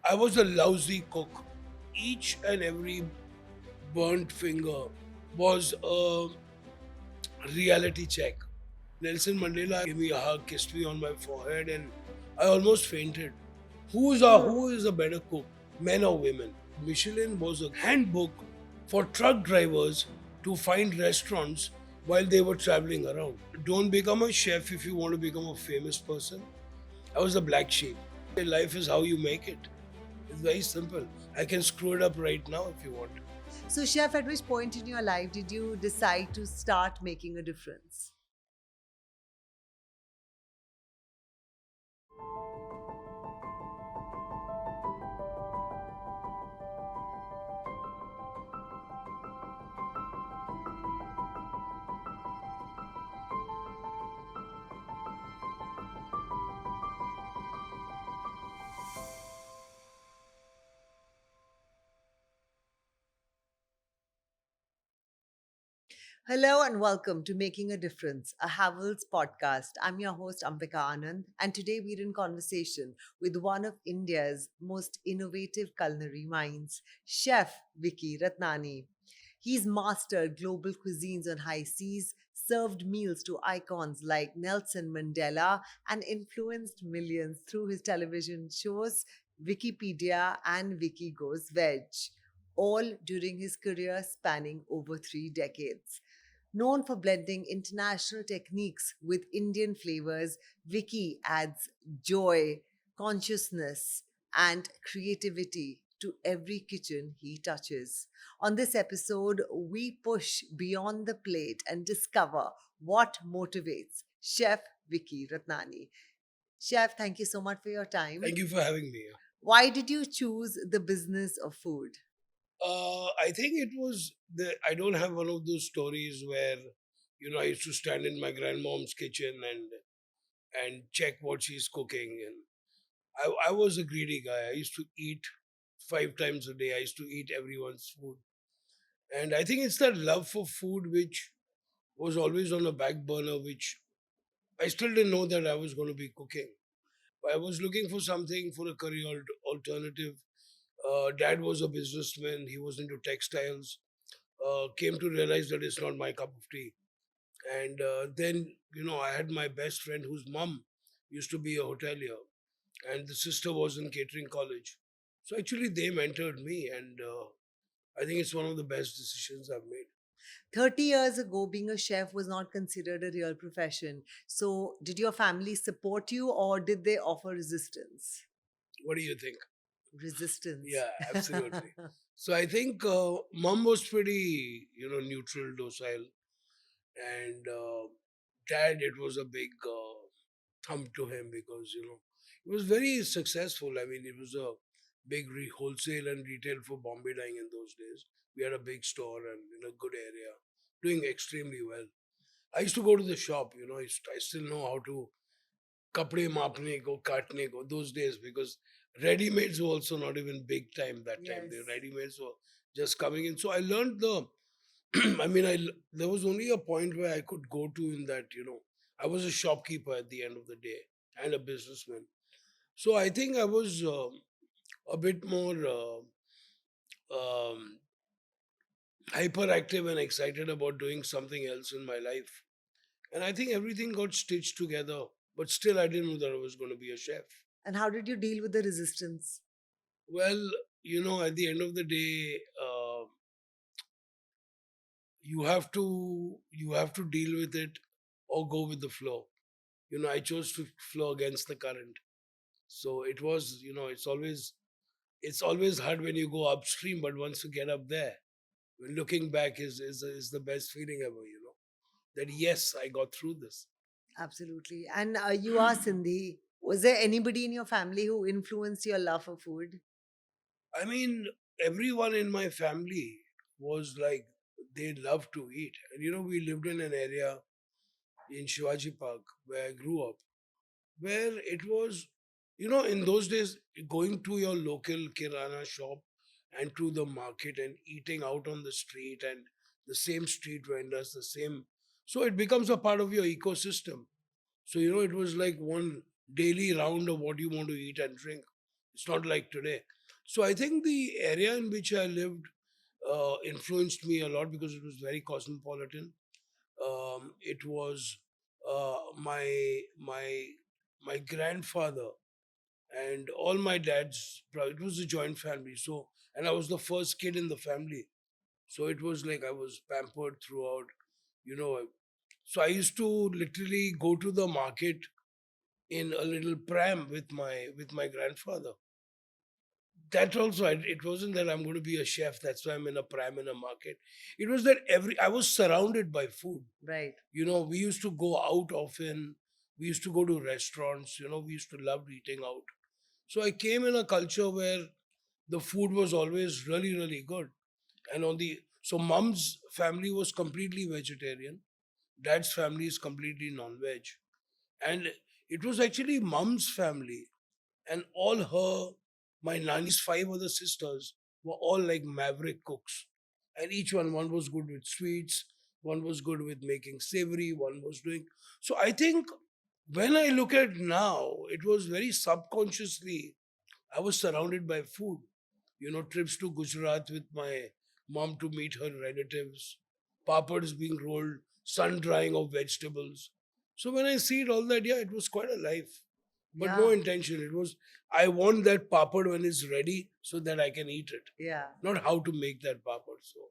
I was a lousy cook. Each and every burnt finger was a reality check. Nelson Mandela gave me a hug, kissed me on my forehead, and I almost fainted. Who is a better cook, men or women? Michelin was a handbook for truck drivers to find restaurants while they were traveling around. Don't become a chef if you want to become a famous person. I was a black sheep. Life is how you make it. It's very simple. I can screw it up right now if you want. So, chef, at which point in your life did you decide to start making a difference? Hello and welcome to Making a Difference, a Havells podcast. I'm your host, Ambika Anand, and today we're in conversation with one of India's most innovative culinary minds, Chef Vicky Ratnani. He's mastered global cuisines on high seas, served meals to icons like Nelson Mandela, and influenced millions through his television shows Wikipedia and Vicky Goes Veg, all during his career spanning over 3 decades. Known for blending international techniques with Indian flavors, Vicky adds joy, consciousness, and creativity to every kitchen he touches. On this episode, we push beyond the plate and discover what motivates Chef Vicky Ratnani. Chef, thank you so much for your time. Thank you for having me. Why did you choose the business of food? I think it was I don't have one of those stories where, I used to stand in my grandmom's kitchen and check what she's cooking. And I was a greedy guy. I used to eat 5 times a day. I used to eat everyone's food. And I think it's that love for food which was always on the back burner, which I still didn't know that I was going to be cooking. I was looking for something for a career alternative. Dad was a businessman. He was into textiles. Came to realize that it's not my cup of tea. And then, I had my best friend whose mom used to be a hotelier, and the sister was in catering college. So actually, they mentored me, and I think it's one of the best decisions I've made. 30 years ago, being a chef was not considered a real profession. So, did your family support you or did they offer resistance? What do you think? Resistance. Yeah, absolutely. So I think mom was pretty, neutral, docile, and dad, it was a big thump to him because he was very successful. I mean, it was a big wholesale and retail for Bombay dyeing in those days. We had a big store and in a good area, doing extremely well. I used to go to the shop. I still know how to kapde maapne ko, kaatne ko those days because ready-mades were also not even big time that time. Yes. The ready-mades were just coming in. So I learned I mean, there was only a point where I could go to in that, I was a shopkeeper at the end of the day and a businessman. So I think I was a bit more um, hyperactive and excited about doing something else in my life. And I think everything got stitched together, but still I didn't know that I was going to be a chef. And how did you deal with the resistance? Well, at the end of the day, you have to deal with it or go with the flow. I chose to flow against the current. So it was, it's always hard when you go upstream, but once you get up there, when looking back is the best feeling ever. That yes, I got through this. Absolutely. And you are Sindhi. Was there anybody in your family who influenced your love for food? I mean, everyone in my family was like they loved to eat, and we lived in an area in Shivaji Park where I grew up, where it was, in those days, going to your local kirana shop and to the market and eating out on the street and the same street vendors, the same. So it becomes a part of your ecosystem. So, it was like one daily round of what you want to eat and drink. It's not like today. So I think the area in which I lived influenced me a lot because it was very cosmopolitan. It was my grandfather and all my dad's it was a joint family. So and I was the first kid in the family. So it was like I was pampered throughout, you know. So I used to literally go to the market in a little pram with my grandfather. That also, it wasn't that I'm going to be a chef. That's why I'm in a pram in a market. It was that I was surrounded by food. Right. We used to go out often. We used to go to restaurants. We used to love eating out. So I came in a culture where the food was always really, really good. And so mom's family was completely vegetarian. Dad's family is completely non-veg. And it was actually mom's family and all my nani's five other sisters were all like maverick cooks. And each one was good with sweets, one was good with making savory, one was doing. So I think when I look at now, it was very subconsciously, I was surrounded by food. Trips to Gujarat with my mom to meet her relatives, papads being rolled, sun drying of vegetables. So when I see it all that, yeah, it was quite a life, but no Yeah. intention. It was, I want that papad when it's ready so that I can eat it, Yeah. not how to make that papad. So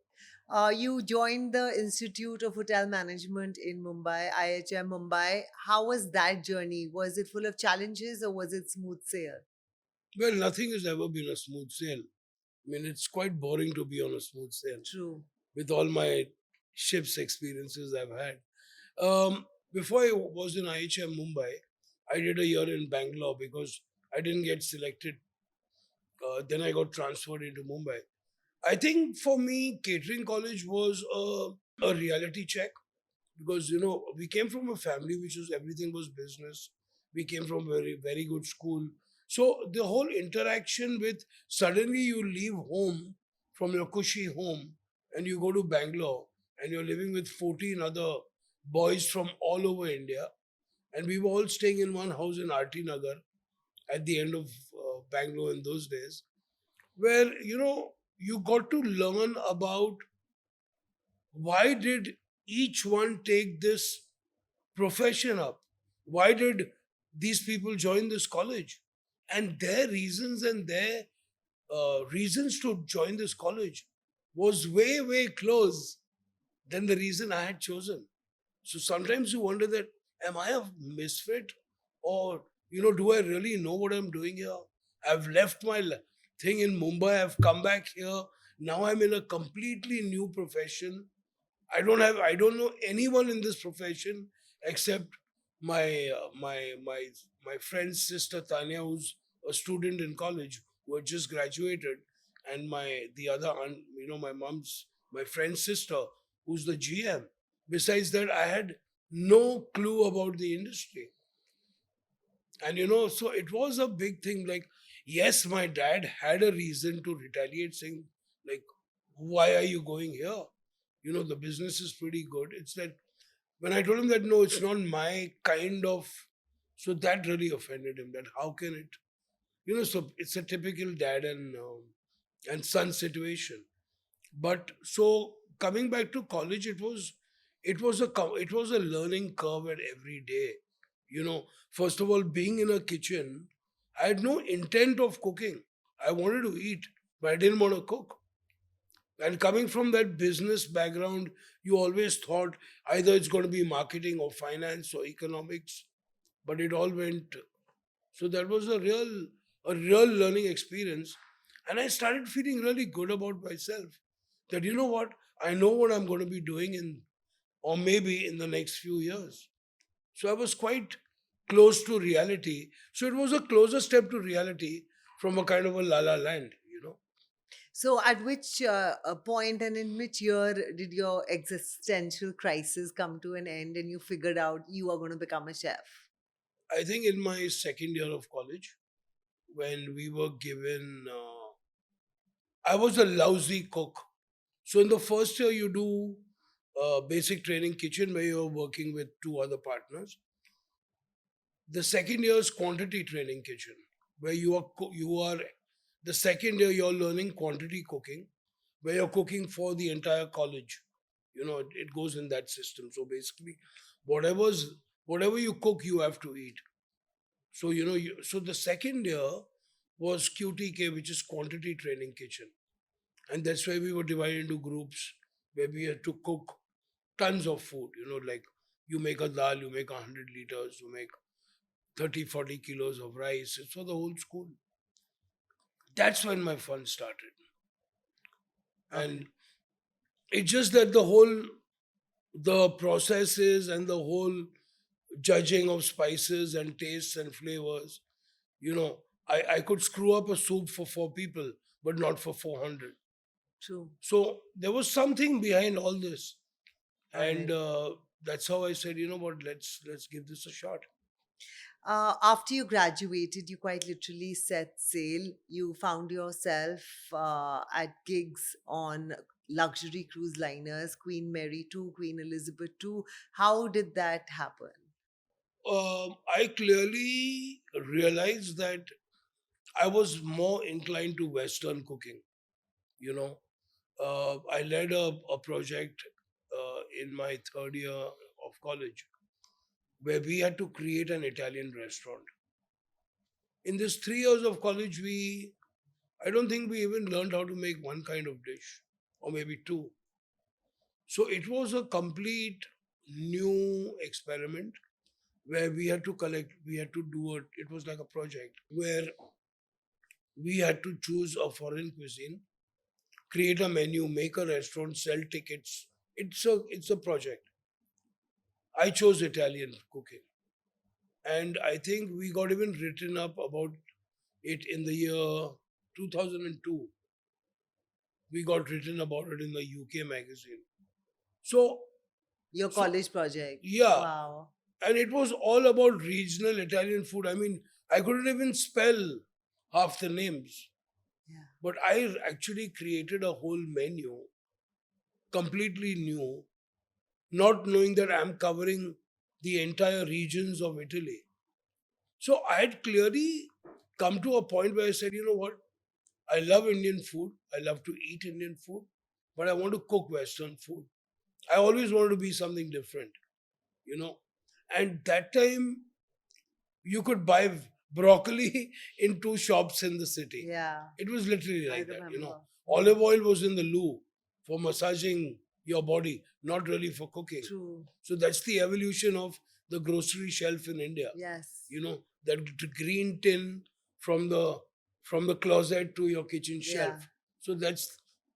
You joined the Institute of Hotel Management in Mumbai, IHM Mumbai. How was that journey? Was it full of challenges or was it smooth sail? well, nothing has ever been a smooth sail. I mean, it's quite boring to be on a smooth sail True. with all my ships experiences I've had. Before I was in IHM Mumbai, I did a year in Bangalore because I didn't get selected. Then I got transferred into Mumbai. I think for me, catering college was a reality check because we came from a family which was everything was business. We came from very very good school. So the whole interaction with suddenly you leave home from your cushy home and you go to Bangalore and you're living with 14 other boys from all over India, and we were all staying in one house in RT Nagar at the end of Bangalore in those days, where you got to learn about why did each one take this profession up? Why did these people join this college? And their reasons and their reasons to join this college was way, way close than the reason I had chosen. So sometimes you wonder that, am I a misfit? Or, do I really know what I'm doing here? I've left my thing in Mumbai, I've come back here. Now I'm in a completely new profession. I don't know anyone in this profession except my friend's sister Tanya, who's a student in college who had just graduated, and the other aunt, my mom's my friend's sister who's the GM. Besides that, I had no clue about the industry. And so it was a big thing. Like, yes, my dad had a reason to retaliate, saying, like, why are you going here? The business is pretty good. It's that when I told him that no, it's not my kind of, so that really offended him. That how can it, so it's a typical dad and son situation. But so coming back to college, it was a learning curve at every day. First of all, being in a kitchen, I had no intent of cooking. I wanted to eat, but I didn't want to cook. And coming from that business background, you always thought either it's going to be marketing or finance or economics, but it all went. So that was a real learning experience, and I started feeling really good about myself. That what, I know what I'm going to be doing in, or maybe in the next few years. So I was quite close to reality. So it was a closer step to reality from a kind of a la la land. So, at which point and in which year did your existential crisis come to an end and you figured out you are going to become a chef? I think in my second year of college, when we were given, I was a lousy cook. So in the first year, you do basic training kitchen where you're working with two other partners. The second year is quantity training kitchen. where you are the second year you're learning quantity cooking, where you're cooking for the entire college. It goes in that system. So basically, whatever's whatever you cook, you have to eat. So so the second year was QTK, which is quantity training kitchen, and that's why we were divided into groups where we had to cook tons of food. Like you make a dal, you make 100 liters, you make 30-40 kilos of rice. It's for the whole school. That's when my fun started, Okay. and it's just that the processes and the whole judging of spices and tastes and flavors. I could screw up a soup for four people, but not for 400. True. So there was something behind all this, All and right. that's how I said, what, let's give this a shot. After you graduated, you quite literally set sail. You found yourself at gigs on luxury cruise liners, Queen Mary 2, Queen Elizabeth 2. How did that happen? I clearly realized that I was more inclined to Western cooking. You know, I led a project in my third year of college where we had to create an Italian restaurant. In this 3 years of college, I don't think we even learned how to make one kind of dish, or maybe two. So it was a complete new experiment where we had to do it. It was like a project where we had to choose a foreign cuisine, create a menu, make a restaurant, sell tickets. It's a project. I chose Italian cooking, and I think we got even written up about it in the year 2002. We got written about it in the UK magazine. So, Your so college project. yeah, Wow. and it was all about regional Italian food. I mean, I couldn't even spell half the names, Yeah. but I actually created a whole menu, completely new, not knowing that I'm covering the entire regions of Italy. So I had clearly come to a point where I said, you know what? I love Indian food. I love to eat Indian food, but I want to cook Western food. I always wanted to be something different, you know. And that time, you could buy broccoli in two shops in the city. Yeah. It was literally I like that. remember. Yeah. Olive oil was in the loo for massaging your body, not really for cooking. True. So that's the evolution of the grocery shelf in India. Yes. That green tin from the closet to your kitchen Yeah. shelf. So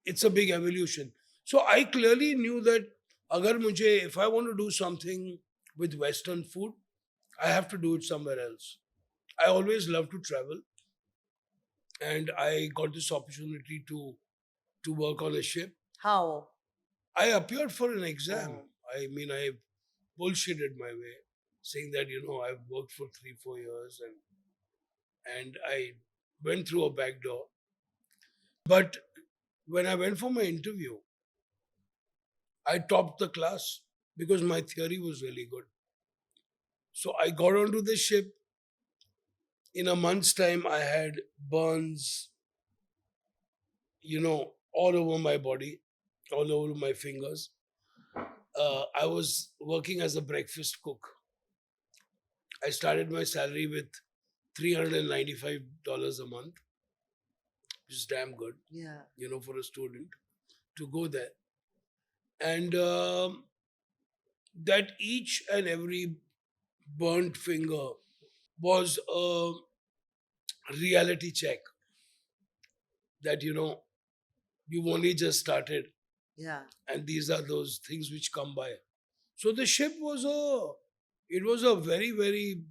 it's a big evolution. So I clearly knew that if I want to do something with Western food, I have to do it somewhere else. I always love to travel, and I got this opportunity to work on a ship. How? I appeared for an exam. Oh. I mean, I bullshitted my way, saying that I've worked for 3-4 years, and I went through a back door. But when I went for my interview, I topped the class because my theory was really good. So I got onto the ship. In a month's time, I had burns, all over my body, all over my fingers. I was working as a breakfast cook. I started my salary with $395 a month, which is damn good, Yeah. for a student to go there. And that each and every burnt finger was a reality check that, you've only just started, Yeah. and these are those things which come by. So the ship it was a very, very,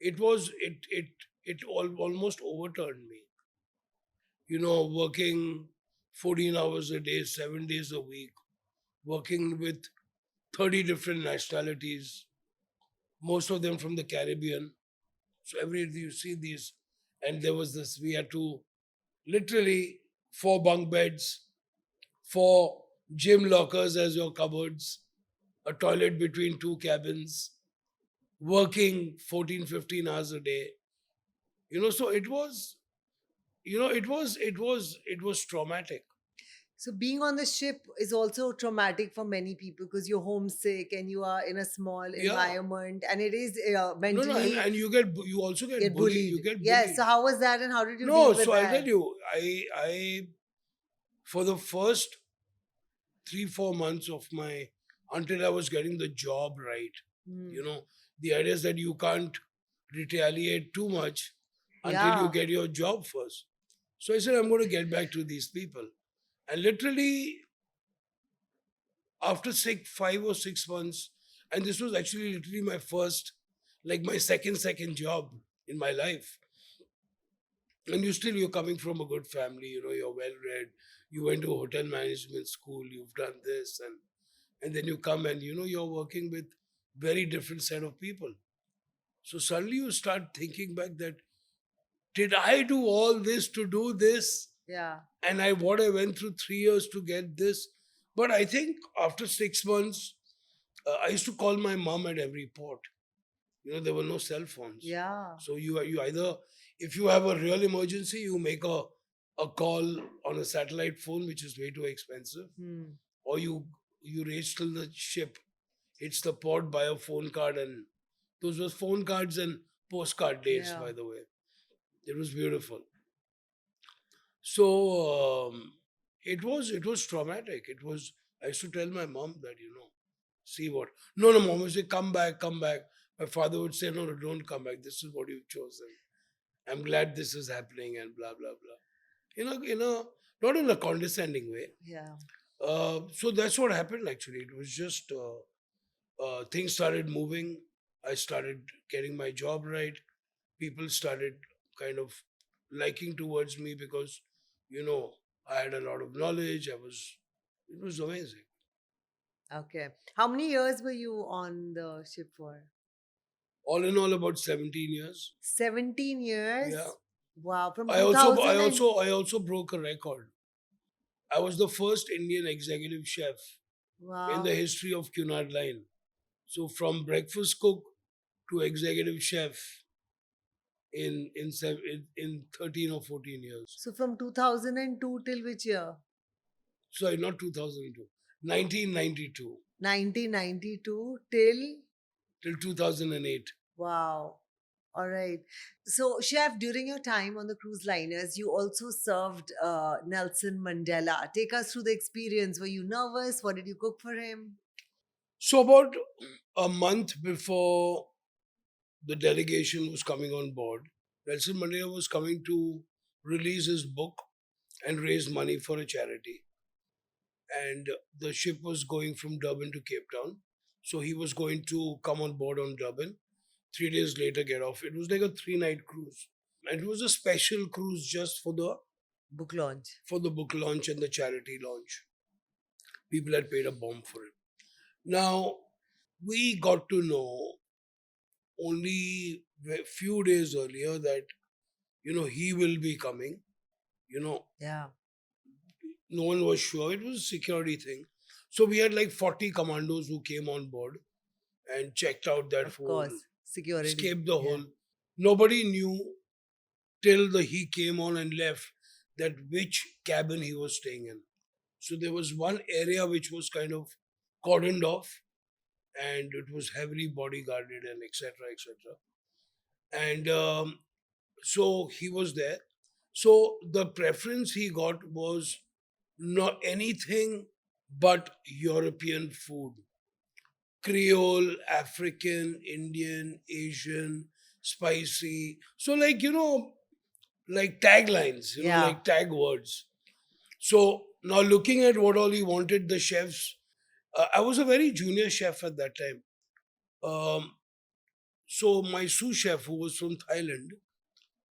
it almost overturned me. Working 14 hours a day, 7 days a week, working with 30 different nationalities, most of them from the Caribbean. So you see these, and there was this, we had to literally 4 bunk beds, 4 gym lockers as your cupboards, a toilet between 2 cabins, working 14, 15 hours a day, So it was traumatic. So being on the ship is also traumatic for many people because you're homesick and you are in a small Yeah. environment, and it is No, no, and, mentally and you also get get bullied. You bullied. get Yes. bullied. So how was that, and how did you No, deal with so I'll tell that? you, I for the first 3 4 months of my until I was getting the job right, Hmm. you know, the idea is that you can't retaliate too much until you Yeah. get your job first. So I said, I'm going to get back to these people. And literally after 5 or 6 months, and this was actually literally my first, like my second job in my life. And you're coming from a good family, you're well read, you went to a hotel management school, you've done this, and then you come and you're working with very different set of people. So suddenly you start thinking back that, did I do all this to do this? Yeah. And I went through 3 years to get this. But I think after 6 months, I used to call my mom at every port. There were no cell phones. Yeah. So you either, if you have a real emergency, you make a call on a satellite phone, which is way too expensive, Hmm. or you race till the ship hits the port, buy a phone card, and those were phone cards and postcard days, Yeah. by the way. It was beautiful. So it was traumatic. It was I used to tell my mom that, see what, no, no, mom would say, come back, come back. My father would say, no, no, don't come back. This is what you've chosen. I'm glad this is happening and blah blah blah. Not in a condescending way. Yeah. So that's what happened actually. It was just things started moving. I started getting my job right. People started kind of liking towards me because, you know, I had a lot of knowledge. It was amazing. Okay. How many years were you on the ship for? All in all, about 17 years. 17 Yeah. years. Wow. From I also, I 2000 and also, I also broke a record. I was the first Indian executive chef in the wow. history of Cunard Line. So from breakfast cook to executive chef in 13 or 14 years. So from 2002 till which year? Sorry, not 2002, 1992 1992 till till 2008. wow. All right. So, chef, during your time on the cruise liners, you also served Nelson Mandela. Take us through the experience. Were you nervous? What did you cook for him? So about a month before the delegation was coming on board, Nelson Mandela was coming to release his book and raise money for a charity. And the ship was going from Durban to Cape Town. So he was going to come on board on Durban. 3 days later, get off. It was like a 3 night cruise. And it was a special cruise just Book launch. for the book launch and the charity launch. People had paid a bomb for it. Now, we got to know only a few days earlier that, he will be coming. You know, Yeah, no one was sure. It was a security thing. So we had like 40 commandos who came on board and checked out that of whole, course. Security. escaped the Yeah. whole. Nobody knew till he came on and left that which cabin he was staying in. So there was one area which was kind of cordoned off, and it was heavily bodyguarded and etc. etc. And so he was there. So the preference he got was not anything but European food, Creole, African, Indian, Asian, spicy. So like taglines, Yeah. like tag words. So now looking at what all he wanted, the chefs. I was a very junior chef at that time. Um, so my sous chef, who was from Thailand,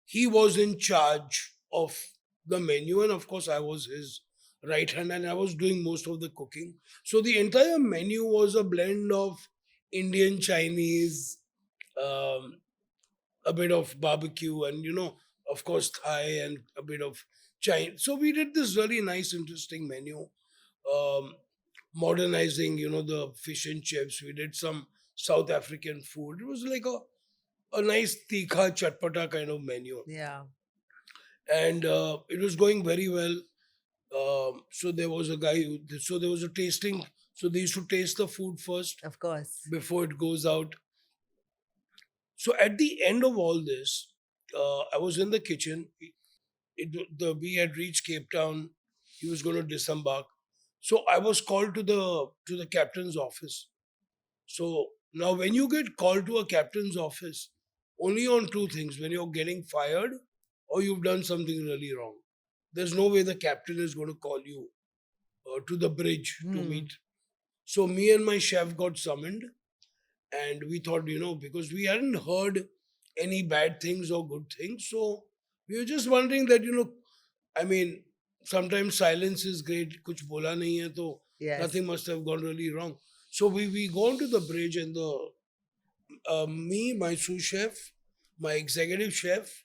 he was in charge of the menu, and of course I was his right hand, and I was doing most of the cooking. So the entire menu was a blend of Indian, Chinese, um, a bit of barbecue, and of course Thai, and a bit of Chinese. So we did this really nice interesting menu, um, modernizing the fish and chips. We did some South African food. It was like a a nice tikha chatpata kind of menu, Yeah, and it was going very well. So there was a guy. So there was a tasting. So they used to taste the food first of course. before it goes out. So at the end of all this, I was in the kitchen. We had reached Cape Town. He was going to disembark. So I was called to the captain's office. So now, when you get called to a captain's office, only on two things: when you're getting fired or you've done something really wrong. There's no way the captain is going to call you to the bridge to Hmm. meet. So me and my chef got summoned, and we thought, because we hadn't heard any bad things or good things, so we were just wondering that, I mean, sometimes silence is great. Kuch bola nahi hai, to Yes. nothing must have gone really wrong. So we go onto the bridge, and me, my sous chef, my executive chef,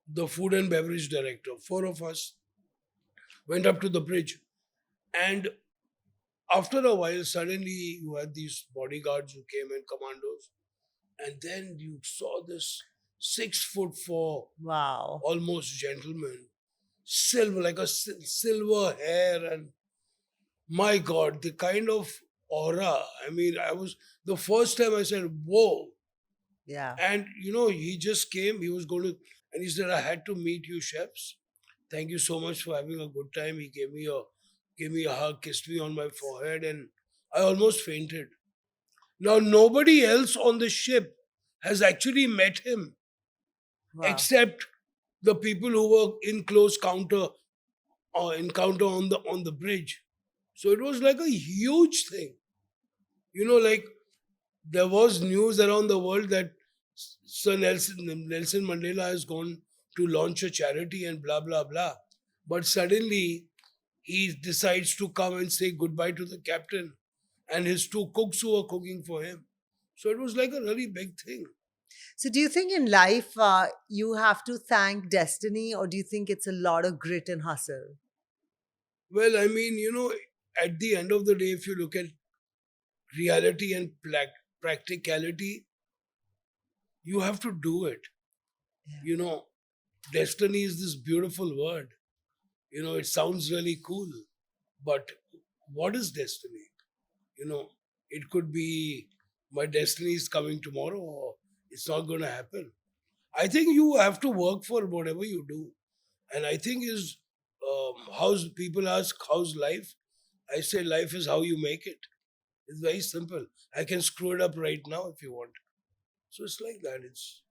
the food and beverage director, four of us went up to the bridge. And after a while, suddenly you had these bodyguards who came and commandos, and then you saw this 6'4", Wow. almost gentleman, silver like a silver hair, and my God, the kind of aura. I mean, I was the first time I said, "Whoa!" Yeah. And he just came. He was going to, and he said, "I had to meet you, chefs. Thank you so much for having a good time." He gave me a hug, kissed me on my forehead, and I almost fainted. Now nobody else on the ship has actually met him Wow. except the people who were in close counter or encounter on the bridge. So it was like a huge thing. Like there was news around the world that Sir Nelson Mandela has gone to launch a charity and blah blah blah. But suddenly he decides to come and say goodbye to the captain and his two cooks who were cooking for him. So it was like a really big thing. So, do you think in life you have to thank destiny, or do you think it's a lot of grit and hustle? Well, I mean, at the end of the day, if you look at reality and practicality, you have to do it. Yeah. You know, destiny is this beautiful word. It sounds really cool, but what is destiny? It could be my destiny is coming tomorrow, or it's not going to happen. I think you have to work for whatever you do. And I think is how's people ask how's life? I say life is how you make it. It's very simple. I can screw it up right now if you want. So it's like that. It's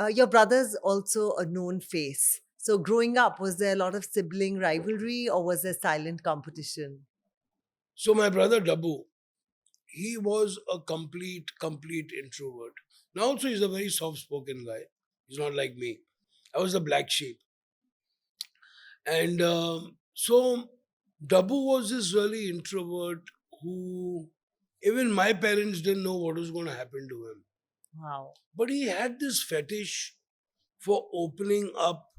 Your brother's also a known face. So, growing up, was there a lot of sibling rivalry, or was there silent competition? so my brother Dabu, he was a complete introvert. Now also he's a very soft spoken guy. He's not like me. I was the black sheep. And so Dabu was this really introvert who even my parents didn't know what was going to happen to him. Wow. But he had this fetish for opening up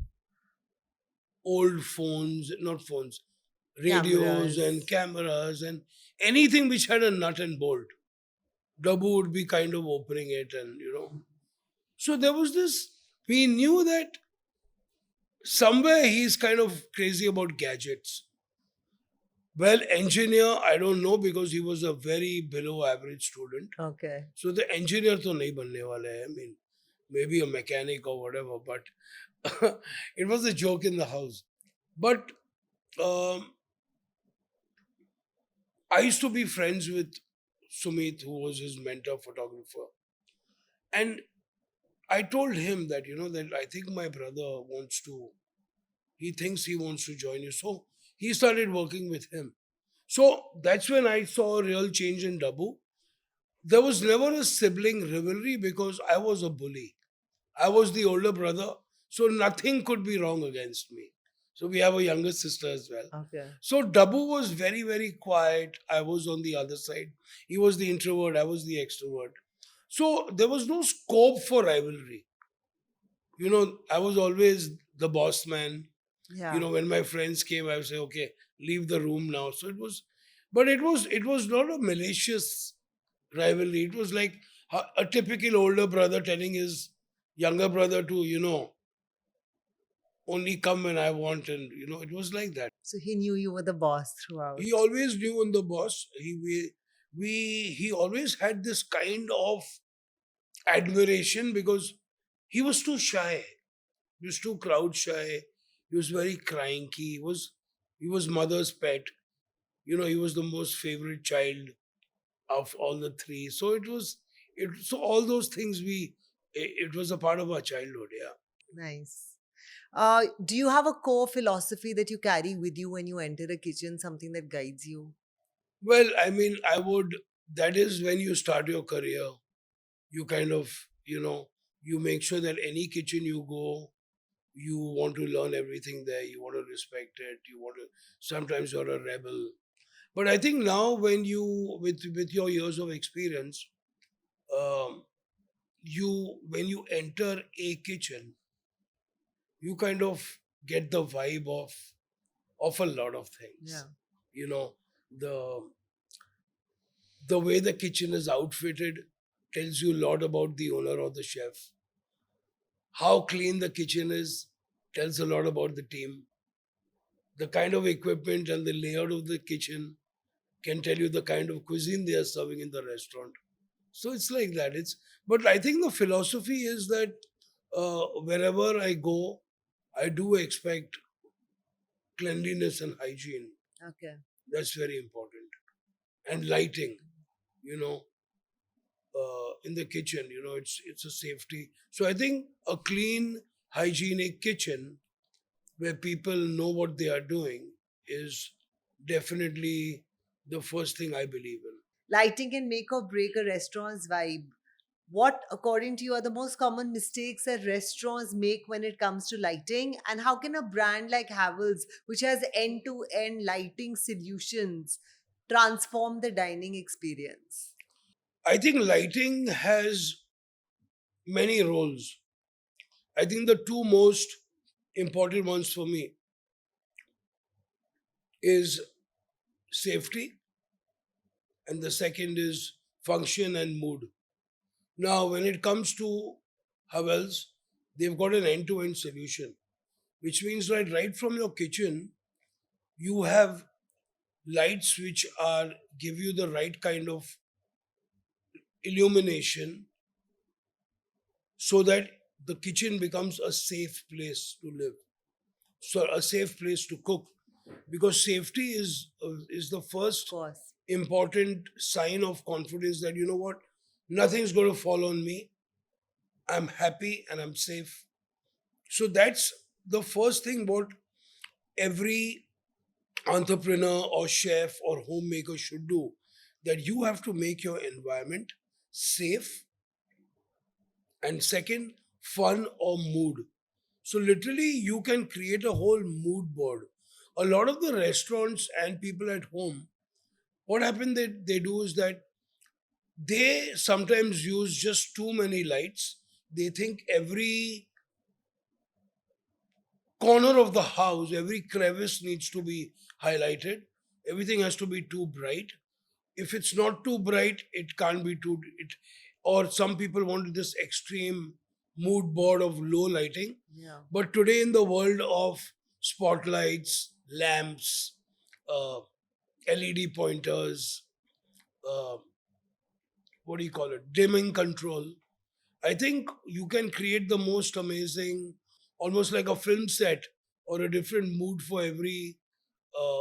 old phones, not phones, radios and Cameras. cameras and anything which had a nut and bolt. Dabu would be kind of opening it, and So there was this, we knew that somewhere he's kind of crazy about gadgets. Well, engineer, I don't know because he was a very below average student. Okay. So the engineer to nahi banne wala hai. I mean, maybe a mechanic or whatever, but it was a joke in the house. But um, I used to be friends with Sumit, who was his mentor photographer. And I told him that, that I think my brother he thinks he wants to join you. So he started working with him. So that's when I saw a real change in Dabu. There was never a sibling rivalry because I was a bully. I was the older brother, so nothing could be wrong against me. So we have a younger sister as well. Okay. So Dabu was very, very quiet. I was on the other side. He was the introvert, I was the extrovert. So there was no scope for rivalry. I was always the boss man. Yeah. When my friends came, I would say, okay, leave the room now. So it was, but it was not a malicious rivalry. It was like A typical older brother telling his younger brother to, only come when I want, and it was like that. So he knew you were the boss throughout. He always knew on the boss. He always had this kind of admiration because he was too shy. He was too crowd shy. He was very cranky. He was mother's pet. He was the most favorite child of all the three. So so all those things it was a part of our childhood. Yeah. Nice. Do you have a core philosophy that you carry with you when you enter a kitchen, something that guides you? Well, I mean, that is when you start your career. You kind of, you make sure that any kitchen you go, you want to learn everything there. You want to respect it. Sometimes you're a rebel. But I think now with your years of experience, um, when you enter a kitchen, you kind of get the vibe of a lot of Yeah. things. You know, the the way the kitchen is outfitted tells you a lot about the owner or the chef. How clean the kitchen is tells a lot about the team. The kind of equipment and the layout of the kitchen can tell you the kind of cuisine they are serving in the restaurant. So it's like that. But I think the philosophy is that wherever I go, I do expect cleanliness and hygiene. Okay. That's very important. And lighting, you know, in the kitchen, it's a safety. So I think a clean, hygienic kitchen where people know what they are doing is definitely the first thing I believe in. Lighting can make or break a restaurant's vibe. What, according to you, are the most common mistakes that restaurants make when it comes to lighting? And how can a brand like Havells, which has end to end lighting solutions, transform the dining experience? I think lighting has many roles. I think the two most important ones for me is safety, and the second is function and mood. Now, when it comes to Havells, they've got an end-to-end solution, which means that right from your kitchen, you have lights which are give you the right kind of illumination so that the kitchen becomes a safe place to live, so a safe place to cook, because safety is the Of first course. important sign of confidence that what, nothing's going to fall on me. I'm happy and I'm safe. So that's the first thing what every entrepreneur or chef or homemaker should do, that you have to make your environment safe, and second, fun or mood. So literally you can create a whole mood board. A lot of the restaurants and people at home, what happen they do is that they sometimes use just too many lights. They think every corner of the house, every crevice needs to be highlighted. Everything has to be too bright. If it's not too bright, it can't be too it. Or some people want this extreme mood board of low lighting. Yeah. But today, in the world of spotlights, lamps, uh, LED pointers, uh, what do you call it, dimming control, I think you can create the most amazing, almost like a film set or a different mood for every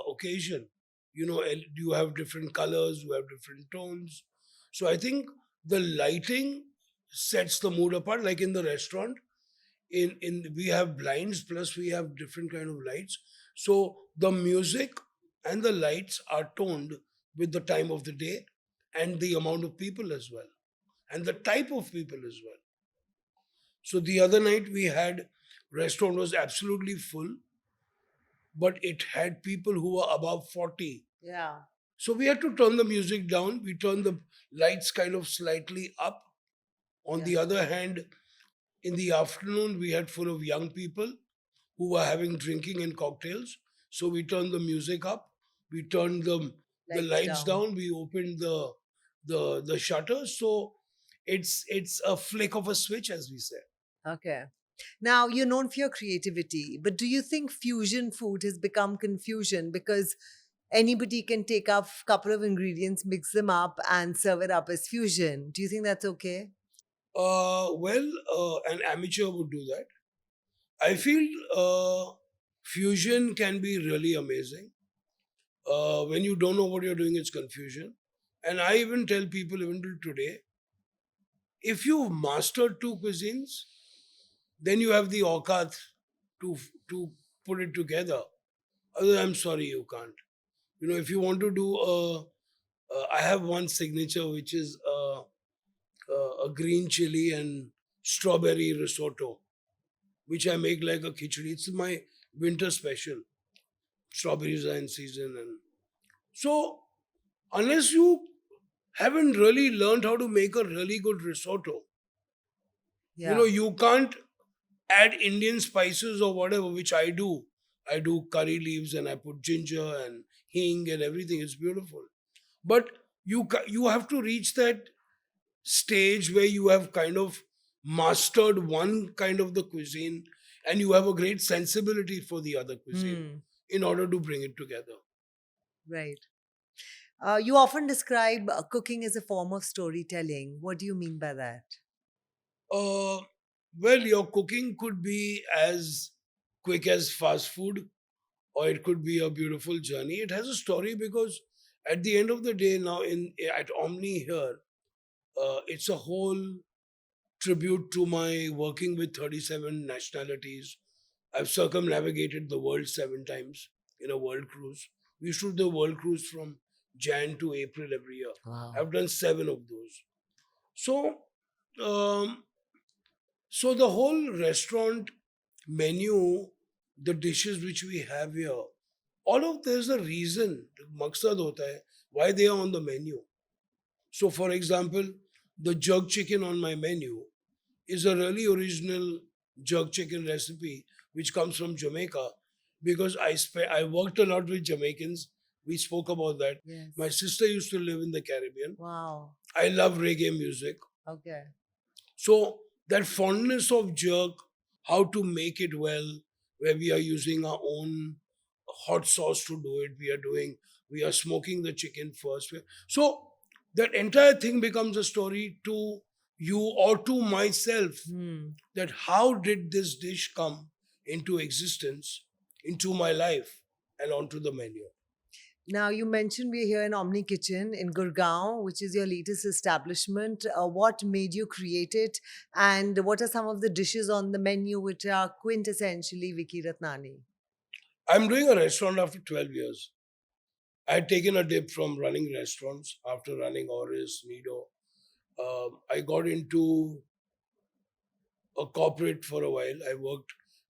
occasion. You have different colors, you have different tones. So I think the lighting sets the mood apart. Like in the restaurant, in we have blinds plus we have different kind of lights. So the music and the lights are toned with the time of the day and the amount of people as well, and the type of people as well. So the other night we had restaurant was absolutely full, but it had people who were above 40. Yeah. So we had to turn the music down. We turned the lights kind of slightly up. On Yeah. the other hand, in the afternoon, we had full of young people who were having drinking and cocktails. So we turned the music up. We turned the Lights lights down. down. We opened the shutters. So It's a flick of a switch, as we say. Okay. Now, you're known for your creativity, but do you think fusion food has become confusion because anybody can take a couple of ingredients, mix them up, and serve it up as fusion? Do you think that's okay? An amateur would do that. I feel fusion can be really amazing. When you don't know what you're doing, it's confusion. And I even tell people, even till today, if you've mastered two cuisines, then you have the aukat to put it together. Other, I'm sorry, you can't. You know, if you want to do I have one signature which is a green chili and strawberry risotto, which I make like a khichdi. It's my winter special. Strawberries are in season, and so unless you haven't really learned how to make a really good risotto, Yeah. you can't add Indian spices or whatever, which I do. I do curry leaves and I put ginger and hing and everything. It's beautiful. But you have to reach that stage where you have kind of mastered one kind of the cuisine and you have a great sensibility for the other cuisine Hmm. in order to bring it together. Right. You often describe cooking as a form of storytelling. What do you mean by that? Uh, well, your cooking could be as quick as fast food, or it could be a beautiful journey. It has a story because at the end of the day, now in at Omni here, it's a whole tribute to my working with 37 nationalities. I've circumnavigated the world 7 times in a world cruise. We used to do the world cruise from Jan to April every year. Wow. I've done 7 of those. So, um, so the whole restaurant menu, the dishes which we have here, all of there's a reason, maksad hota hai, why they are on the menu. So, for example, the jerk chicken on my menu is a really original jerk chicken recipe which comes from Jamaica because I worked a lot with Jamaicans. We spoke about that. My Yes. sister used to live in the Caribbean. Wow. I love reggae music. Okay. So that fondness of jerk, how to make it well, where we are using our own hot sauce to do it, we are smoking the chicken first. So that entire thing becomes a story to you or to myself, Hmm. that how did this dish come into existence, into my life, and onto the menu. Now, you mentioned we're here in Omni Kitchen in Gurgaon, which is your latest establishment. What made you create it? And what are some of the dishes on the menu which are quintessentially Vicky Ratnani? I'm doing a restaurant after 12 years. I had taken a dip from running restaurants after running Oris, Nido. I got into a corporate for a while.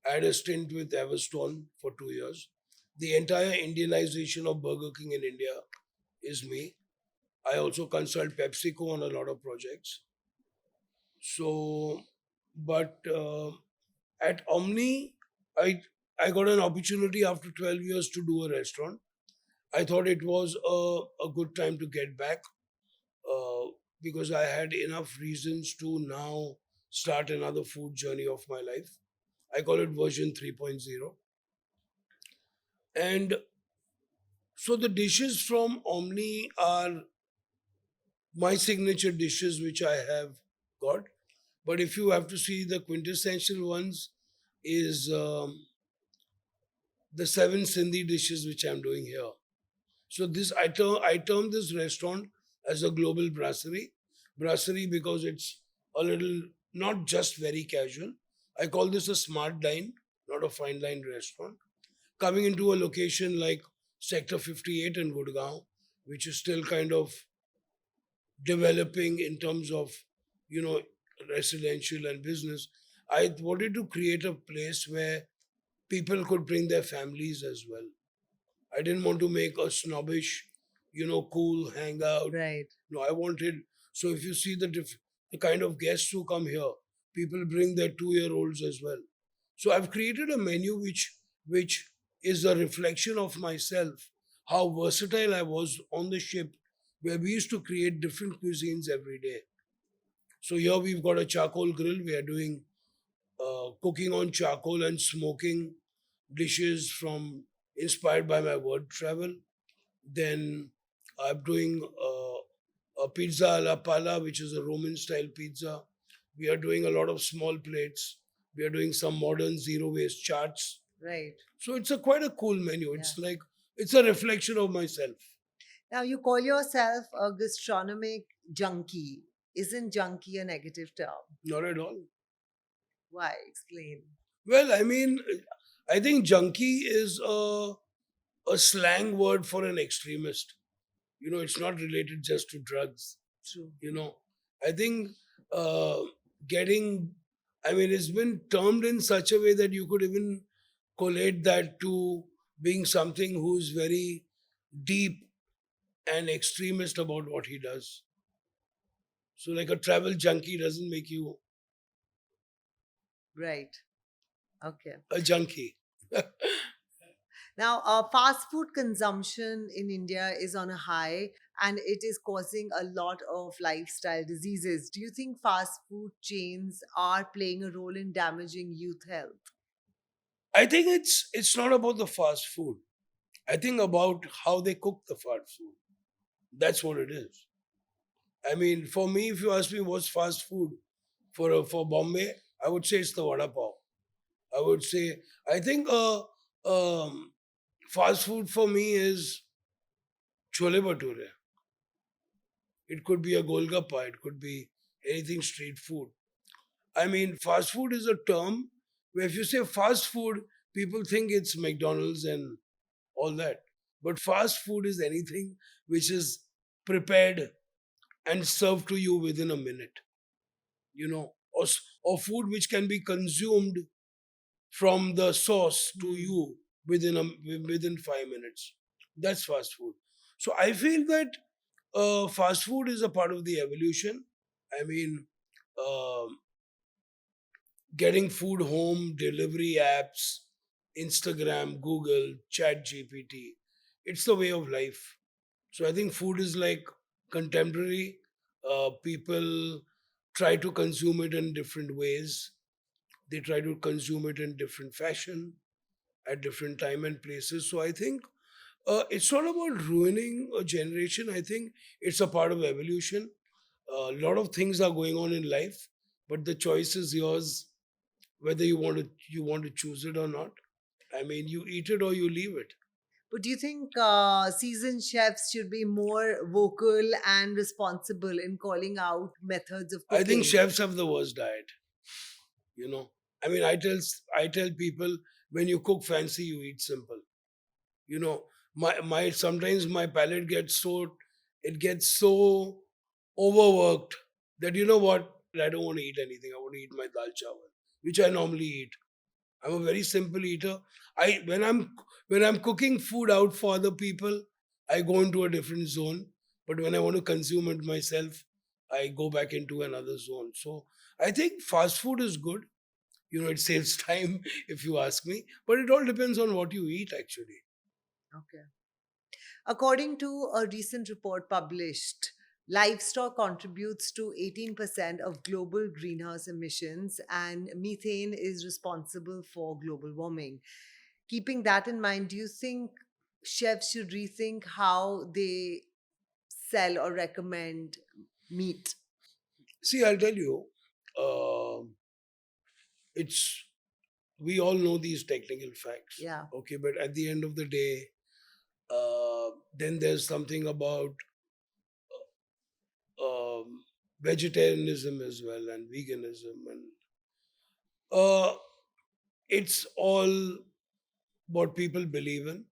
I had a stint with Everstone for 2 years. The entire Indianization of Burger King in India is me. I also consult PepsiCo on a lot of projects. So, but at Omni, I I got an opportunity after 12 years to do a restaurant. I thought it was a good time to get back uh, because I had enough reasons to now start another food journey of my life. I call it version 3.0. And so the dishes from Omni are my signature dishes, which I have got. But if you have to see the quintessential ones, is the 7 Sindhi dishes which I'm doing here. So this I term this restaurant as a global brasserie. Brasserie because it's a little not just very casual. I call this a smart dine, not a fine line restaurant. Coming into a location like Sector 58 in Gurgaon, which is still kind of developing in terms of, you know, residential and business. I wanted to create a place where people could bring their families as well. I didn't want to make a snobbish, cool hangout. Right. No, I wanted. So if you see the kind of guests who come here, people bring their 2 year olds as well. So I've created a menu which is a reflection of myself, how versatile I was on the ship, where we used to create different cuisines every day. So here we've got a charcoal grill. We are doing cooking on charcoal and smoking dishes from inspired by my word travel. Then I'm doing a pizza alla pala, which is a Roman style pizza. We are doing a lot of small plates. We are doing some modern zero waste charts. Right. So it's a quite a cool menu. Yeah. It's like it's a reflection of myself. Now, you call yourself a gastronomic junkie. Isn't junkie a negative term? Not at all. Why? Explain. Well, I mean, I think junkie is a slang word for an extremist. It's not related just to drugs. True. I think uh, getting, I mean, it's been termed in such a way that you could even collate that to being something who's very deep and extremist about what he does. So, like a travel junkie doesn't make you Right. Okay. a junkie. Now, fast food consumption in India is on a high and it is causing a lot of lifestyle diseases. Do you think fast food chains are playing a role in damaging youth health? I think it's not about the fast food. I think about how they cook the fast food. That's what it is. I mean, for me, if you ask me what's fast food for Bombay, I would say it's the vada pav. I would say I think fast food for me is chole bhature. It could be a golgappa. It could be anything street food. I mean, fast food is a term where if you say fast food, people think it's McDonald's and all that. But fast food is anything which is prepared and served to you within a minute, or food which can be consumed from the source to Hmm. you within 5 minutes. That's fast food. So I feel that fast food is a part of the evolution. I mean, um getting food home, delivery apps, Instagram, Google, Chat GPT. It's the way of life. So I think food is like contemporary. People try to consume it in different ways. They try to consume it in different fashion at different time and places. So I think it's not about ruining a generation. I think it's a part of evolution. A lot of things are going on in life, but the choice is yours whether you want to choose it or not. I mean, you eat it or you leave it. But do you think seasoned chefs should be more vocal and responsible in calling out methods of I think cooking? chefs have the worst diet. You know, I mean, I tell people when you cook fancy, you eat simple. You know, my sometimes my palate gets so overworked that you know what, I don't want to eat anything. I want to eat my dal chawal, which I normally eat. I'm a very simple eater. I when I'm cooking food out for other people, I go into a different zone. But when I want to consume it myself, I go back into another zone. So I think fast food is good. It saves time if you ask me. But it all depends on what you eat actually. Okay. According to a recent report published, livestock contributes to 18% of global greenhouse emissions, and methane is responsible for global warming. Keeping that in mind, do you think chefs should rethink how they sell or recommend meat? See, I'll tell you, um it's we all know these technical facts, Yeah. okay, but at the end of the day, then there's something about um, vegetarianism as well and veganism, and uh, it's all what people believe in.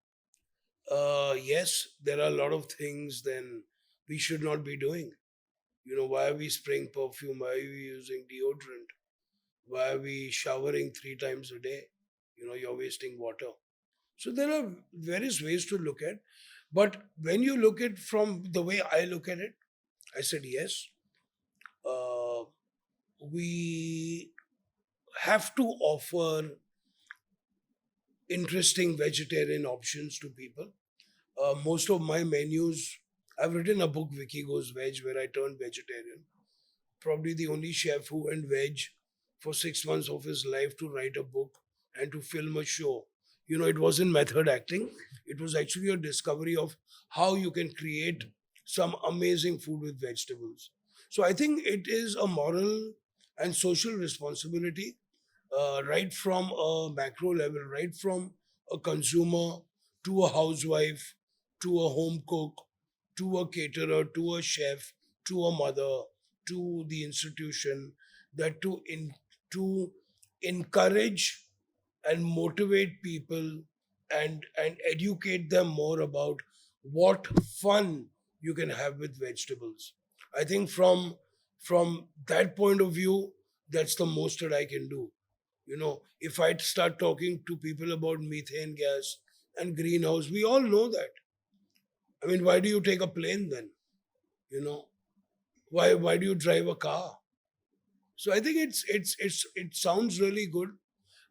Yes, there are a lot of things then we should not be doing. Why are we spraying perfume? Why are we using deodorant? Why are we showering 3 times a day? You're wasting water. So there are various ways to look at. But when you look at from the way I look at it, I said yes. Uh, we have to offer interesting vegetarian options to people. Most of my menus, I've written a book, Vicky Goes Veg, where I turned vegetarian. probably the only chef who went veg for 6 months of his life to write a book and to film a show. It wasn't method acting, it was actually a discovery of how you can create some amazing food with vegetables. So I think it is a moral and social responsibility, right from a macro level, right from a consumer to a housewife to a home cook to a caterer to a chef to a mother to the institution, that to encourage and motivate people and educate them more about what fun you can have with vegetables. I think from that point of view, that's the most that I can do. If I start talking to people about methane gas and greenhouse, we all know that. I mean, why do you take a plane then? You know, why do you drive a car? So I think it sounds really good.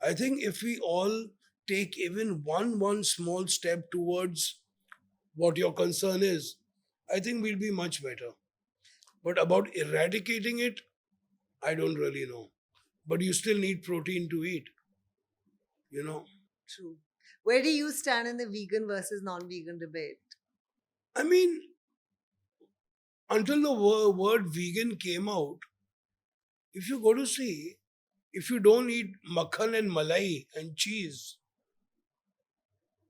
I think if we all take even one small step towards what your concern is, I think we'll be much better. But about eradicating it, I don't really know. But you still need protein to eat, you know. True. Where do you stand in the vegan versus non-vegan debate? I mean, until the word vegan came out, if you go to see, if you don't eat makhan and malai and cheese,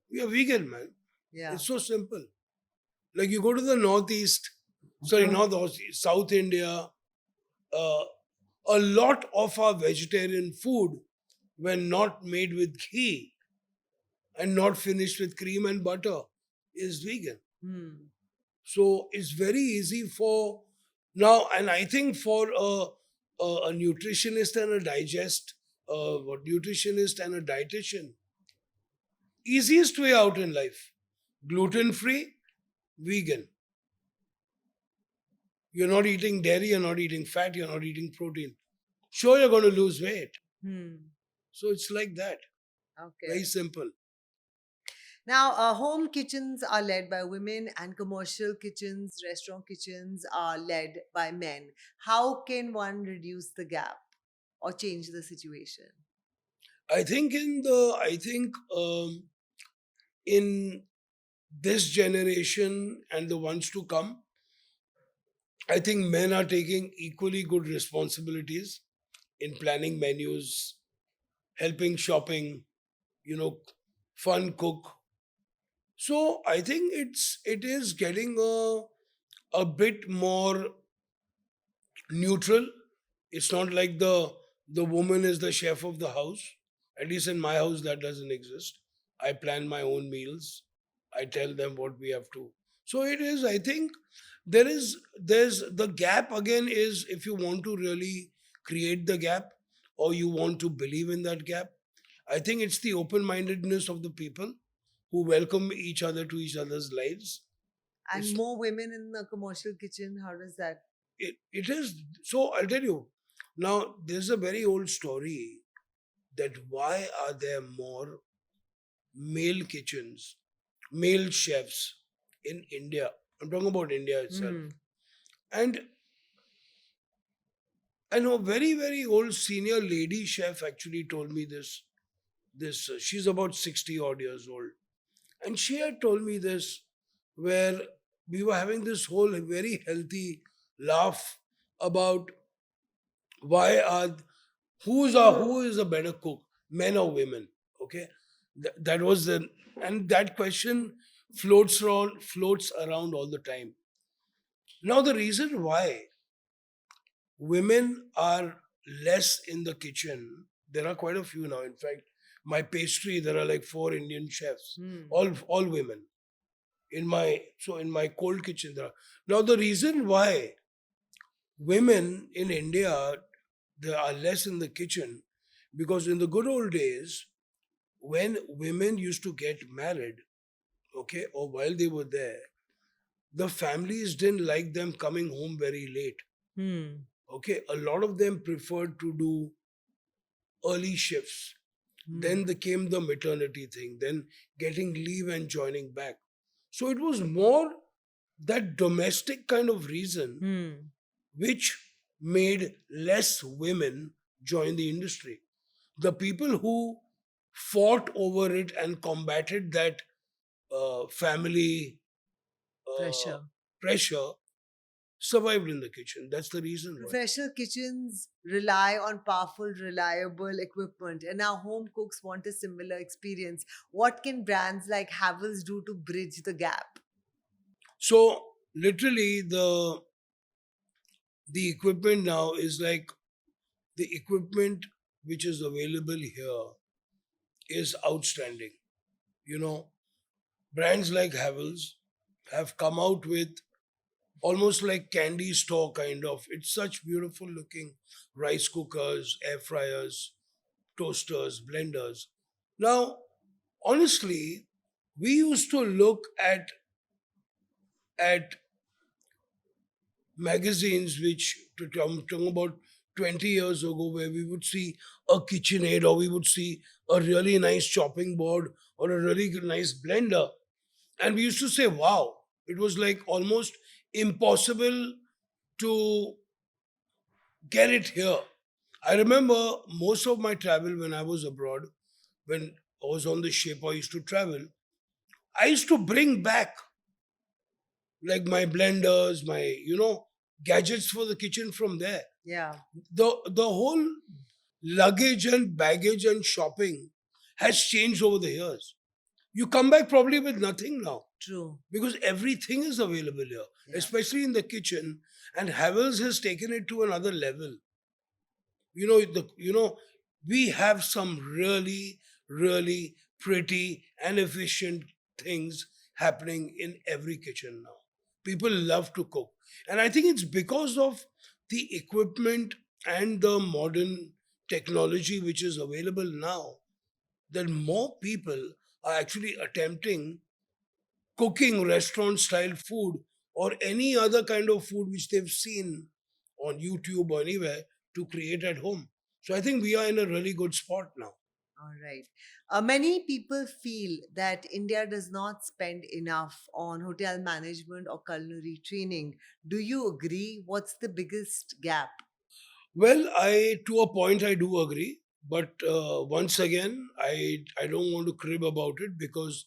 you're vegan, man. Yeah. It's so simple. Like you go to the northeast, sorry, South India, uh, a lot of our vegetarian food were not made with ghee and not finished with cream and butter is vegan. Hmm. So it's very easy for now, and I think for a nutritionist and a what nutritionist and a dietitian, easiest way out in life, gluten free, vegan. You're not eating dairy, you're not eating fat, you're not eating protein. Sure, you're going to lose weight. Hmm. So it's like that. Very Okay. simple. Now, home kitchens are led by women, and commercial kitchens, restaurant kitchens are led by men. How can one reduce the gap or change the situation? I think in this generation and the ones to come, I think men are taking equally good responsibilities in planning menus, helping shopping, you know, fun cook. So I think it is getting a bit more neutral. It's not like the woman is the chef of the house. At least in my house, that doesn't exist. I plan my own meals. I tell them what we have to. So it is. I think there's the gap again is if you want to really create the gap or you want to believe in that gap. I think it's the open mindedness of the people who welcome each other to each other's lives. And It's more women in the commercial kitchen, how does that? it is so. I'll tell you now. There's a very old story that why are there more male kitchens, male chefs in India? I'm talking about India itself. Hmm. And I know very old senior lady chef actually told me this. She's about 60 odd years old, and she had told me this where we were having this whole very healthy laugh about why are who is a better cook, men or women? Okay, that was the and that question floats around all the time. Now the reason why women are less in the kitchen, there are quite a few now. In fact, my pastry, there are like four Indian chefs, Hmm. all women. In my cold kitchen there are. Now the reason why women in India there are less in the kitchen, because in the good old days when women used to get married, okay, or while they were there, the families didn't like them coming home very late. Hmm. Okay, a lot of them preferred to do early shifts. Hmm. Then there came the maternity thing, then getting leave and joining back. So it was more that domestic kind of reason Hmm. which made less women join the industry. The people who fought over it and combated that family uh, Pressure. pressure survived in the kitchen. That's the reason why. Professional kitchens rely on powerful, reliable equipment, and our home cooks want a similar experience. What can brands like Havells do to bridge the gap? So literally the equipment now is like the equipment which is available here is outstanding. You know, brands like Havells have come out with almost like candy store kind of. It's such beautiful looking rice cookers, air fryers, toasters, blenders. Now, honestly, we used to look at magazines which talking about 20 years ago where we would see a KitchenAid or we would see a really nice chopping board or a really nice blender, and we used to say wow, it was like almost impossible to get it here. I remember most of my travel when I was abroad, when I was on the ship, I used to travel, I used to bring back like my blenders, my gadgets for the kitchen from there. Yeah, The whole luggage and baggage and shopping has changed over the years. You come back probably with nothing now true. because everything is available here, Yeah. especially in the kitchen. And Havells has taken it to another level. We have some really pretty and efficient things happening in every kitchen now. People love to cook, and I think it's because of the equipment and the modern technology which is available now that more people are actually attempting cooking restaurant style food or any other kind of food which they've seen on YouTube or anywhere to create at home. So I think we are in a really good spot now. All right. Many people feel that India does not spend enough on hotel management or culinary training. Do you agree? What's the biggest gap? Well, I to a point I do agree, but once again, I don't want to crib about it because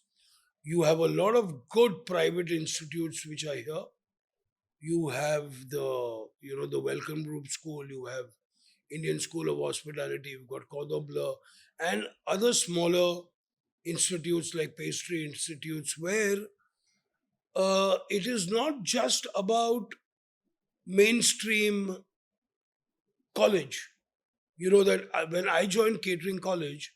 you have a lot of good private institutes which I hear. You have the Welcome Group School, you have Indian School of Hospitality, you've got Cordobler, and other smaller institutes like pastry institutes where it is not just about mainstream college. You know that when I joined catering college,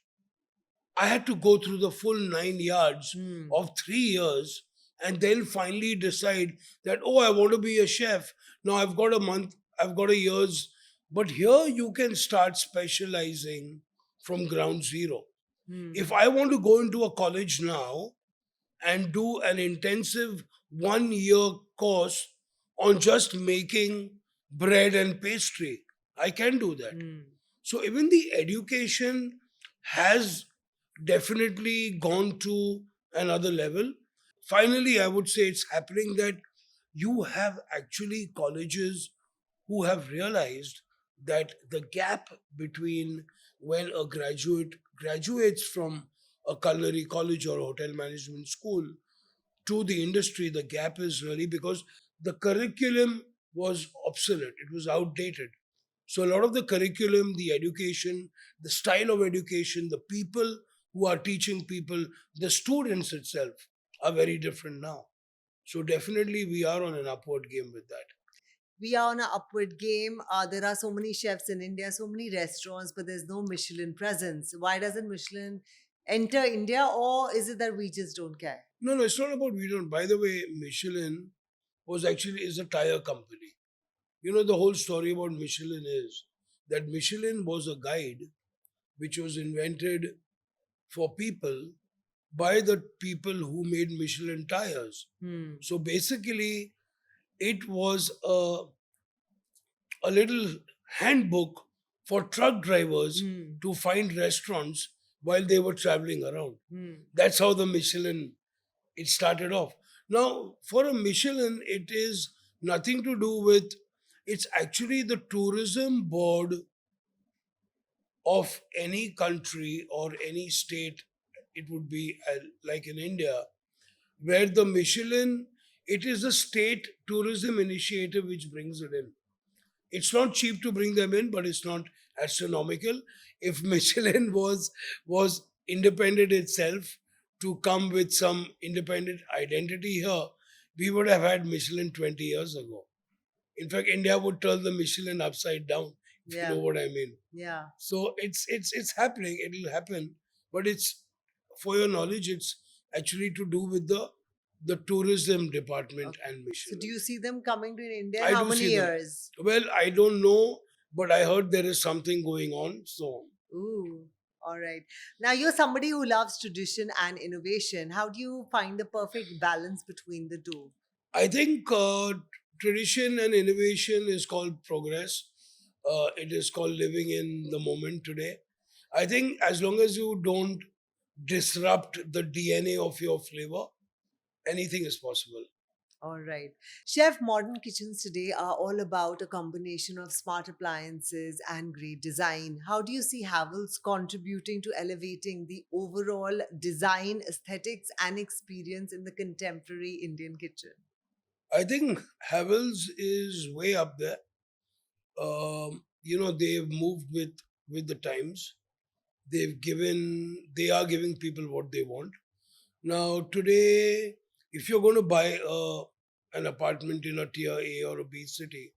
I had to go through the full 9 yards Hmm. of 3 years and then finally decide that, oh, I want to be a chef. Now I've got a month, I've got a year's. But here you can start specializing from ground zero. If Hmm. I want to go into a college now and do an intensive 1 year course on just making bread and pastry, I can do that. Hmm. So even the education has definitely gone to another level. Finally, I would say it's happening that you have actually colleges who have realized that the gap between when a graduate graduates from a culinary college or a hotel management school to the industry, the gap is really because the curriculum was obsolete, it was outdated. So, a lot of the curriculum, the education, the style of education, the people who are teaching people, the students itself are very different now. So, definitely, we are on an upward game with that. We are on an upward game. There are so many chefs in India, so many restaurants, but there's no Michelin presence. Why doesn't Michelin enter India, or is it that we just don't care? No, no, it's not about we don't. By the way, Michelin was actually is a tire company. You know, the whole story about Michelin is that Michelin was a guide which was invented for people by the people who made Michelin tires. Hmm. So basically, it was a little handbook for truck drivers Hmm. to find restaurants while they were traveling around. Hmm. That's how the Michelin it started off. Now, for a Michelin, it is nothing to do with It's actually the tourism board of any country or any state. It would be like in India, where the Michelin, it is the state tourism initiative which brings it in. It's not cheap to bring them in, but it's not astronomical. If Michelin was independent itself to come with some independent identity here, we would have had Michelin 20 years ago. In fact, India would turn the Michelin upside down, if you know Yeah. what I mean. Yeah. So it's happening. It'll happen, but it's, for your knowledge, it's actually to do with the tourism department Okay. and So do Michelin. you see them coming to India? I How do many see them. years? Well, I don't know, but I heard there is something going on. So Ooh. All right. Now you're somebody who loves tradition and innovation. How do you find the perfect balance between the two? I think tradition and innovation is called progress. It is called living in the moment today. I think as long as you don't disrupt the DNA of your flavor, anything is possible. All right. Chef, modern kitchens today are all about a combination of smart appliances and great design. How do you see Havells contributing to elevating the overall design, aesthetics, and experience in the contemporary Indian kitchen? I think Havells is way up there. They've moved with the times. They are giving people what they want. Now today, if you're going to buy an apartment in a tier A or a B city,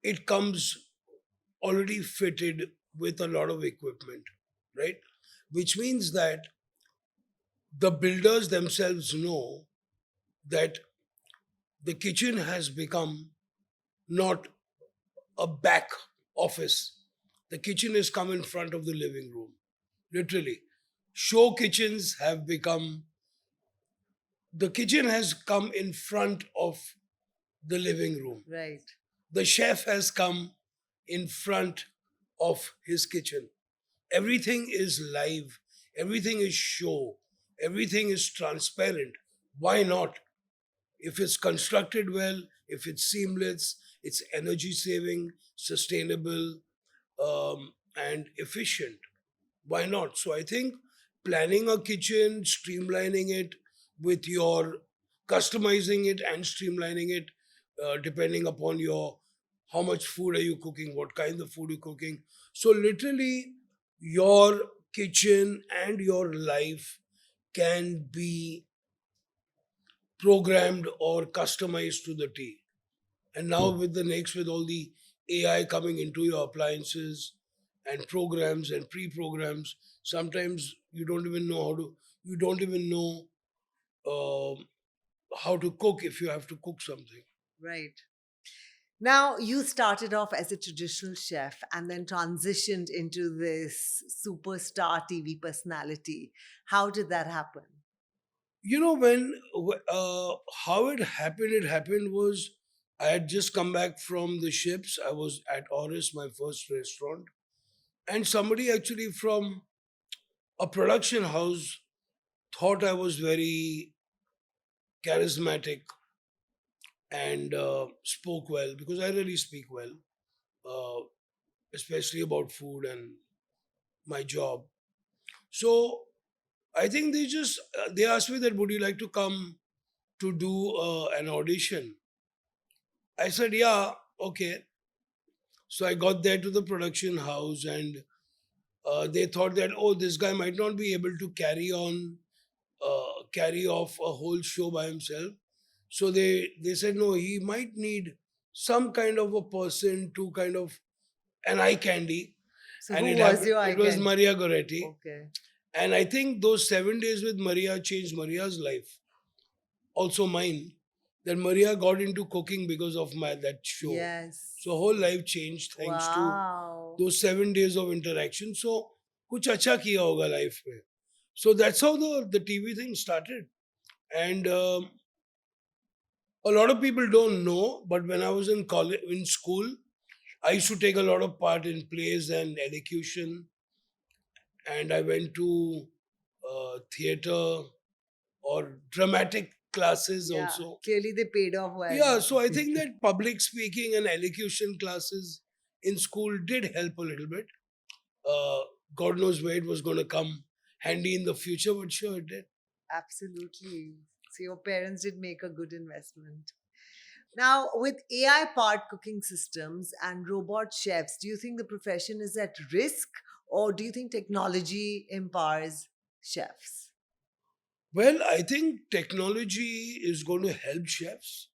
it comes already fitted with a lot of equipment, right? Which means that the builders themselves know that the kitchen has become not a back office. The kitchen has come in front of the living room. Literally. Show kitchens have become, the kitchen has come in front of the living room. Right. The chef has come in front of his kitchen. Everything is live, everything is show, everything is transparent. Why not? If it's constructed well, if it's seamless, it's energy saving, sustainable, and efficient. Why not? So I think planning a kitchen, streamlining it with your customizing it and streamlining it, depending upon your how much food are you cooking, what kind of food you're cooking. So literally, your kitchen and your life can be programmed or customized to the T. And now with the next, with all the AI coming into your appliances and programs and pre-programs, sometimes you don't even know how to cook if you have to cook something. Right. Now, you started off as a traditional chef and then transitioned into this superstar TV personality. How did that happen? You know, how it happened was I had just come back from the ships. I was at Oris, my first restaurant, and somebody actually from a production house thought I was very charismatic and spoke well, because I really speak well, uh, especially about food and my job. So I think they asked me that, would you like to come to do an audition? I said, yeah, okay. So I got there to the production house, and they thought that, oh, this guy might not be able to carry off a whole show by himself. So they said no, he might need some kind of a person to kind of an eye candy, So, and who was your it was icon? Maria Goretti. Okay. And I think those 7 days with Maria changed Maria's life, also mine. That Maria got into cooking because of my that show. Yes. So whole life changed thanks to Wow. those 7 days of interaction. So कुछ अच्छा किया होगा life में. So that's how the TV thing started. And a lot of people don't know, but when I was in college, in school, I used to take a lot of part in plays and elocution, and I went to theater or dramatic classes Yeah, also. clearly they paid off well. Yeah, so I think that public speaking and elocution classes in school did help a little bit. Uh, God knows where it was going to come handy in the future, but sure it did. Absolutely. So your parents did make a good investment. Now, with AI powered cooking systems and robot chefs, do you think the profession is at risk, or do you think technology empowers chefs? Well, I think technology is going to help chefs.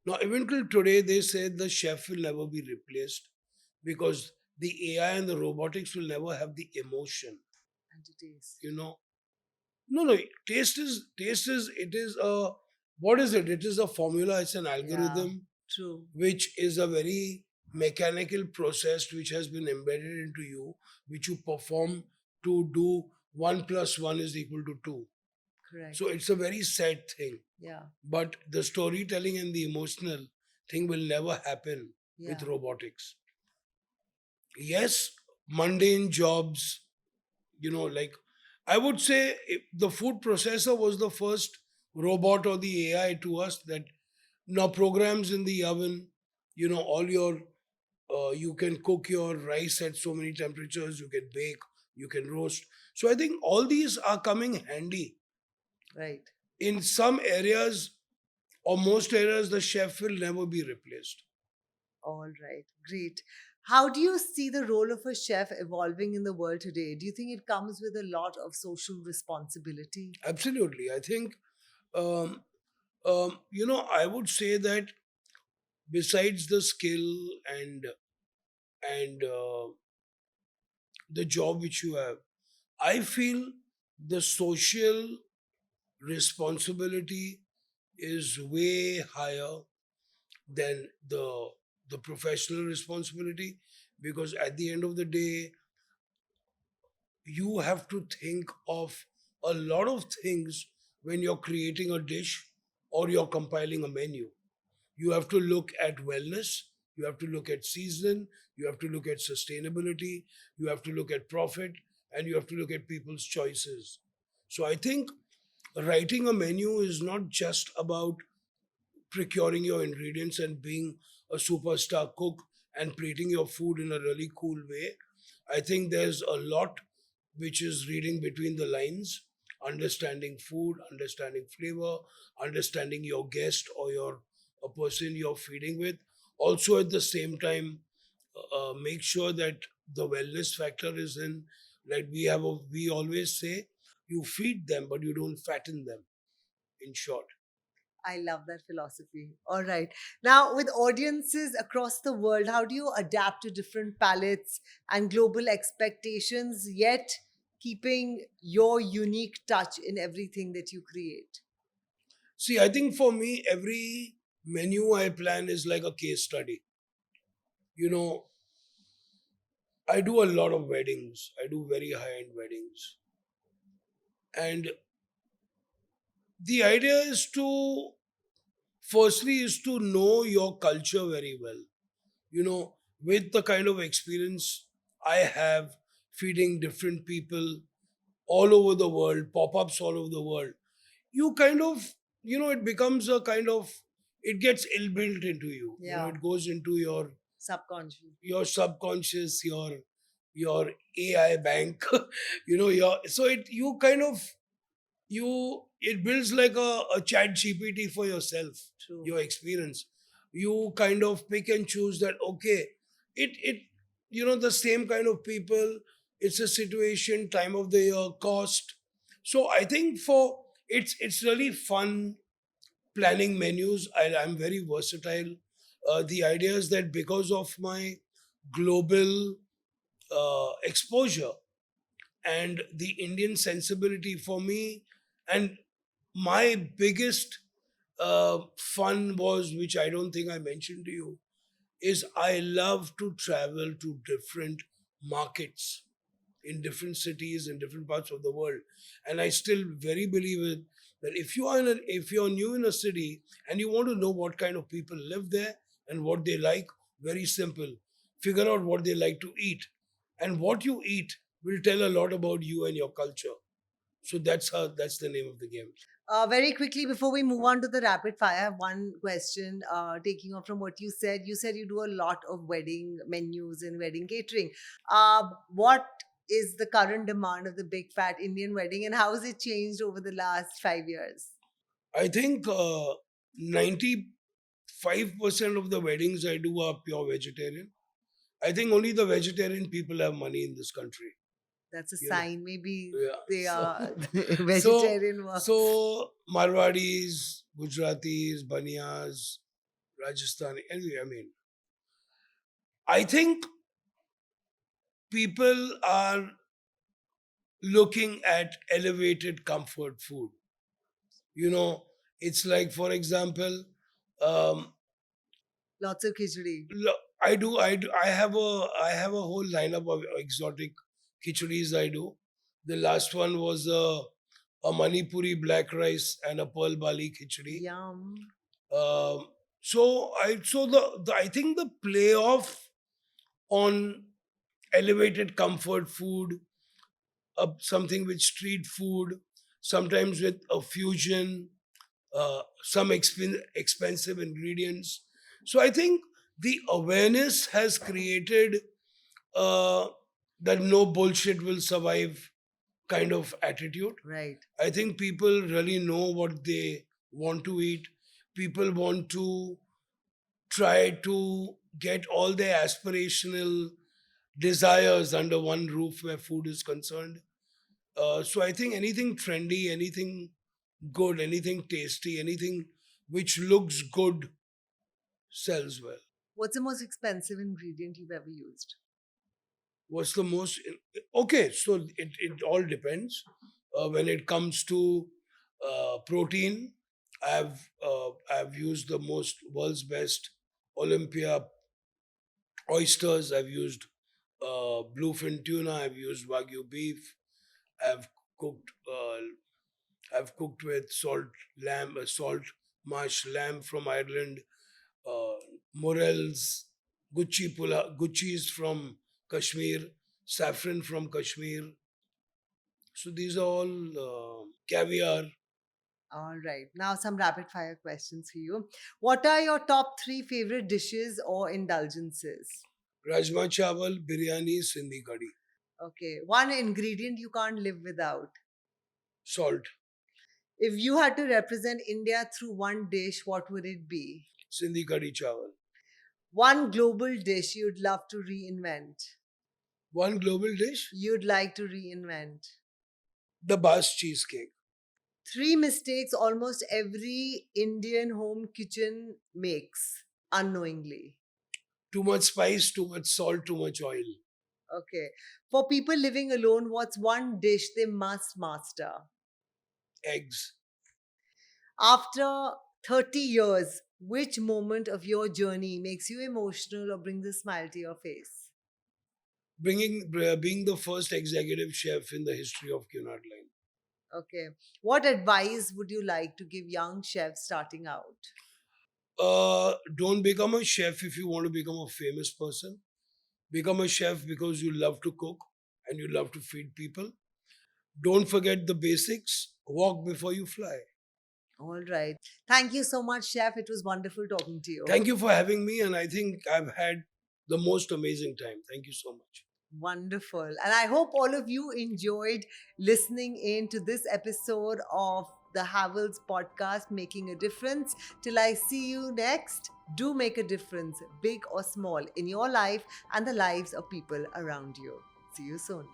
Now, even till today, they said the chef will never be replaced because the AI and the robotics will never have the emotion. And to taste. You know, no. Taste is it is a what is it? It is a formula. It's an Yeah, algorithm true. which is a very mechanical process which has been embedded into you, which you perform to do one plus one is equal to two. So Correct. it's a very sad thing. Yeah, But the storytelling and the emotional thing will never happen with yeah, robotics. Yes, mundane jobs, like I would say the food processor was the first robot or the AI to us that now programs in the oven, all your, you can cook your rice at so many temperatures, you can bake, you can roast. So I think all these are coming handy. right. In some areas or most areas, the chef will never be replaced. All right, great. How do you see the role of a chef evolving in the world today? Do you think it comes with a lot of social responsibility? Absolutely. I think, um, I would say that besides the skill and the job which you have, I feel the social responsibility is way higher than the professional responsibility, because at the end of the day you have to think of a lot of things when you're creating a dish or you're compiling a menu. You have to look at wellness, you have to look at season, you have to look at sustainability, you have to look at profit, and you have to look at people's choices. So I think writing a menu is not just about procuring your ingredients and being a superstar cook and plating your food in a really cool way. I think there's a lot which is reading between the lines, understanding food, understanding flavor, understanding your guest or your a person you're feeding with. Also, at the same time, make sure that the wellness factor is in. Like we always say, you feed them, but you don't fatten them. In short. I love that philosophy. All right. Now, with audiences across the world, how do you adapt to different palates and global expectations, yet keeping your unique touch in everything that you create? See, I think for me, every menu I plan is like a case study. You know, I do a lot of weddings. I do very high end weddings. And the idea is to, firstly, is to know your culture very well. You know, with the kind of experience I have feeding different people all over the world, pop ups all over the world, you kind of, it becomes a kind of, it gets inbuilt into you. Yeah, It goes into subconscious. your subconscious, your AI bank, your so it you kind of you it builds like a chat GPT for yourself, True. your experience. You kind of pick and choose that, okay, it the same kind of people, it's a situation, time of the year, cost. So I think for it's really fun planning menus. I'm very versatile. The idea is that because of my global exposure and the Indian sensibility for me, and my biggest fun was, which I don't think I mentioned to you, is I love to travel to different markets in different cities in different parts of the world. And I still very believe it that if you're new in a city and you want to know what kind of people live there and what they like, very simple. Figure out what they like to eat. And what you eat will tell a lot about you and your culture. So that's the name of the game. Very quickly, before we move on to the rapid fire, I have one question. Taking off from what you said you do a lot of wedding menus and wedding catering. What is the current demand of the big fat Indian wedding, and how has it changed over the last 5 years? I think 95% of the weddings I do are pure vegetarian. I think only the vegetarian people have money in this country. That's a You know, sign. Maybe yeah. they So, are so, vegetarian works. so Marwadis, Gujaratis, Baniyas, Rajasthani. Anyway, I mean, I think people are looking at elevated comfort food. You know, it's like, for example, um, Lots of khichdi. I have a whole lineup of exotic khichuris I do. The last one was a Manipuri black rice and a pearl bali khichdi. Yum. Um, so I think the playoff on elevated comfort food, something with street food, sometimes with a fusion, some expensive ingredients. So I think the awareness has created uh, that no bullshit will survive kind of attitude. Right. I think people really know what they want to eat. People want to try to get all their aspirational desires under one roof where food is concerned. So I think anything trendy, anything good, anything tasty, anything which looks good sells well. What's the most expensive ingredient you've ever used? What's the most okay? So it all depends. When it comes to protein, I've used the most world's best Olympia oysters. I've used bluefin tuna. I've used wagyu beef. I've cooked I've cooked with salt marsh lamb from Ireland, uh, morels, guccis from Kashmir, saffron from Kashmir. So these are all caviar. All right. Now, some rapid fire questions for you. What are your top three favorite dishes or indulgences? Rajma chawal, biryani, sindhi curry, Okay. One ingredient you can't live without. salt, If you had to represent India through one dish, what would it be? sindhi curry chawal. One global dish you'd love to reinvent. One global dish, You'd like to reinvent. the Bas cheesecake. Three mistakes almost every Indian home kitchen makes unknowingly. Too much spice, too much salt, too much oil. Okay. For people living alone, what's one dish they must master? Eggs. After 30 years, which moment of your journey makes you emotional or brings a smile to your face? Being the first executive chef in the history of Cunard Line. Okay. What advice would you like to give young chefs starting out? Don't become a chef if you want to become a famous person. Become a chef because you love to cook and you love to feed people. Don't forget the basics. Walk before you fly. All right. Thank you so much, Chef. It was wonderful talking to you. Thank you for having me, and I think I've had the most amazing time. Thank you so much. Wonderful. And I hope all of you enjoyed listening in to this episode of the Havells podcast, Making a Difference. Till I see you next, do make a difference, big or small, in your life and the lives of people around you. See you soon.